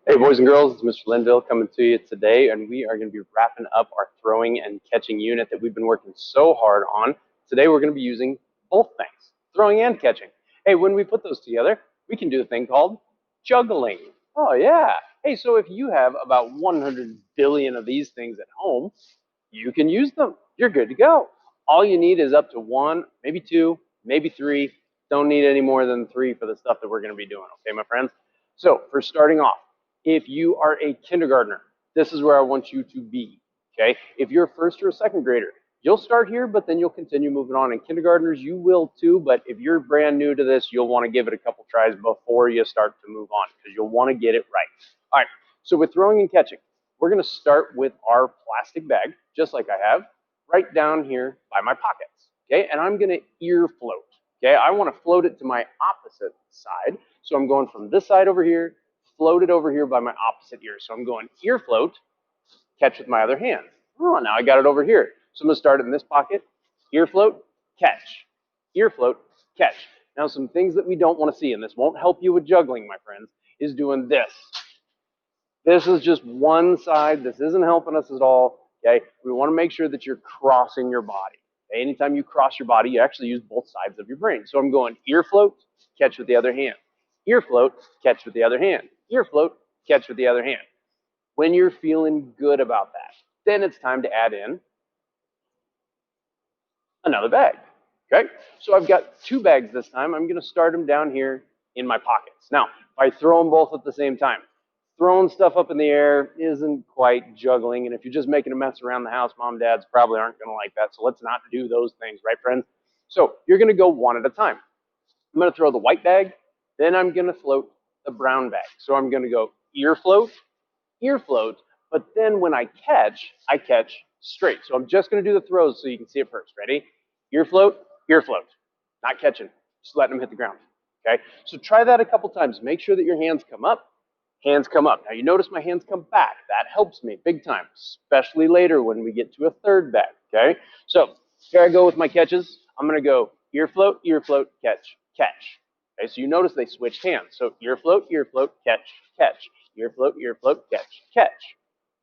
Hey, boys and girls, it's Mr. Linville coming to you today, and we are going to be wrapping up our throwing and catching unit that we've been working so hard on. Today, we're going to be using both things, throwing and catching. Hey, when we put those together, we can do a thing called juggling. Oh, yeah. Hey, so if you have about 100 billion of these things at home, you can use them. You're good to go. All you need is up to one, maybe two, maybe three. Don't need any more than three for the stuff that we're going to be doing. Okay, my friends? So for starting off, if you are a kindergartner, this is where I want you to be. Okay? If you're a first or a second grader, you'll start here, but then you'll continue moving on. And kindergartners, you will too, but if you're brand new to this, you'll want to give it a couple tries before you start to move on because you'll want to get it right. All right, so with throwing and catching, we're going to start with our plastic bag, just like I have, right down here by my pockets. Okay, and I'm going to ear float. Okay, I want to float it to my opposite side. So I'm going from this side over here, float it over here by my opposite ear. So I'm going ear float, catch with my other hand. Oh, now I got it over here. So I'm going to start in this pocket, ear float, catch, ear float, catch. Now some things that we don't want to see, and this won't help you with juggling, my friends, is doing this. This is just one side. This isn't helping us at all. Okay, we want to make sure that you're crossing your body. Okay? Anytime you cross your body, you actually use both sides of your brain. So I'm going ear float, catch with the other hand. Ear float, catch with the other hand. Ear float, catch with the other hand. When you're feeling good about that, then it's time to add in another bag. Okay, so I've got two bags this time. I'm going to start them down here in my pockets. Now, if I throw them both at the same time, throwing stuff up in the air isn't quite juggling. And if you're just making a mess around the house, mom and dads probably aren't going to like that. So let's not do those things, right, friends? So you're going to go one at a time. I'm going to throw the white bag, then I'm going to float the brown bag. So I'm going to go ear float, but then when I catch straight. So I'm just going to do the throws so you can see it first. Ready? Ear float, not catching, just letting them hit the ground. Okay, so try that a couple times. Make sure that your hands come up. Hands come up. Now you notice my hands come back. That helps me big time, especially later when we get to a third bag. Okay, so here I go with my catches. I'm going to go ear float, catch, catch. Okay, so you notice they switched hands. So ear float, catch, catch. Ear float, catch, catch.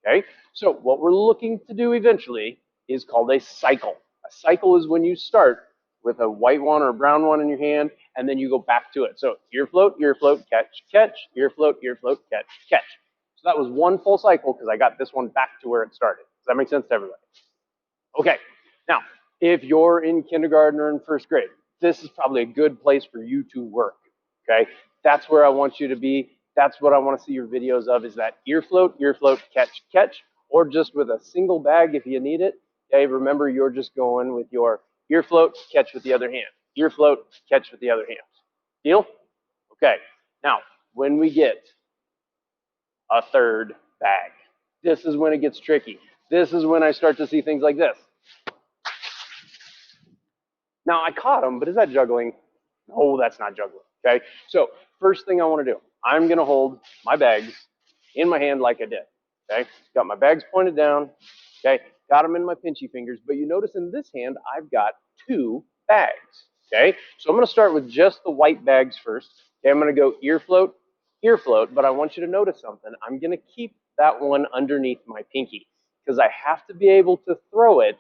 Okay, so what we're looking to do eventually is called a cycle. A cycle is when you start with a white one or a brown one in your hand, and then you go back to it. So ear float, catch, catch, ear float, catch, catch. So that was one full cycle because I got this one back to where it started. Does that make sense to everybody? Okay, now, if you're in kindergarten or in first grade, this is probably a good place for you to work, okay? That's where I want you to be. That's what I want to see your videos of, is that ear float, catch, catch, or just with a single bag if you need it. Okay, remember you're just going with your ear float, catch with the other hand. Ear float, catch with the other hand. Deal? Okay, now, when we get a third bag, this is when it gets tricky. This is when I start to see things like this. Now, I caught him, but is that juggling? No, that's not juggling, okay? So first thing I want to do, I'm going to hold my bags in my hand like I did, okay? Got my bags pointed down, okay? Got them in my pinchy fingers, but you notice in this hand, I've got two bags, okay? So I'm going to start with just the white bags first. Okay, I'm going to go ear float, but I want you to notice something. I'm going to keep that one underneath my pinky because I have to be able to throw it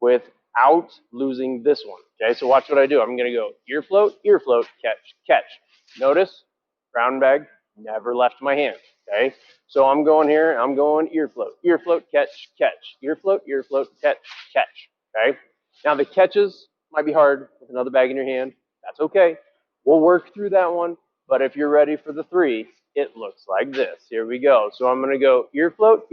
without losing this one. Okay, so watch what I do. I'm going to go ear float, catch, catch. Notice, brown bag never left my hand. Okay, so I'm going here. I'm going ear float, catch, catch. Ear float, catch, catch. Okay, now the catches might be hard with another bag in your hand. That's okay. We'll work through that one. But if you're ready for the three, it looks like this. Here we go. So I'm going to go ear float,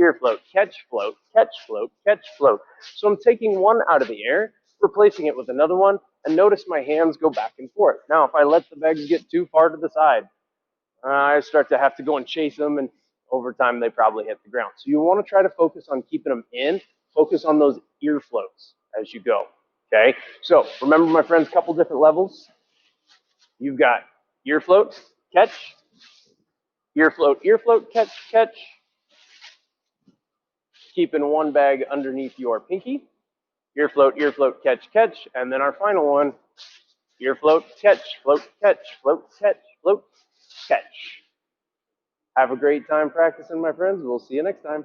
catch, float, catch, float, catch, float. So I'm taking one out of the air, replacing it with another one, and notice my hands go back and forth. Now, if I let the bags get too far to the side, I start to have to go and chase them, and over time, they probably hit the ground. So you want to try to focus on keeping them in, focus on those ear floats as you go, okay? So remember, my friends, a couple different levels. You've got ear float, catch, ear float, catch, catch. Keeping one bag underneath your pinky. Ear float, catch, catch. And then our final one, ear float, catch, float, catch, catch. Have a great time practicing, my friends. We'll see you next time.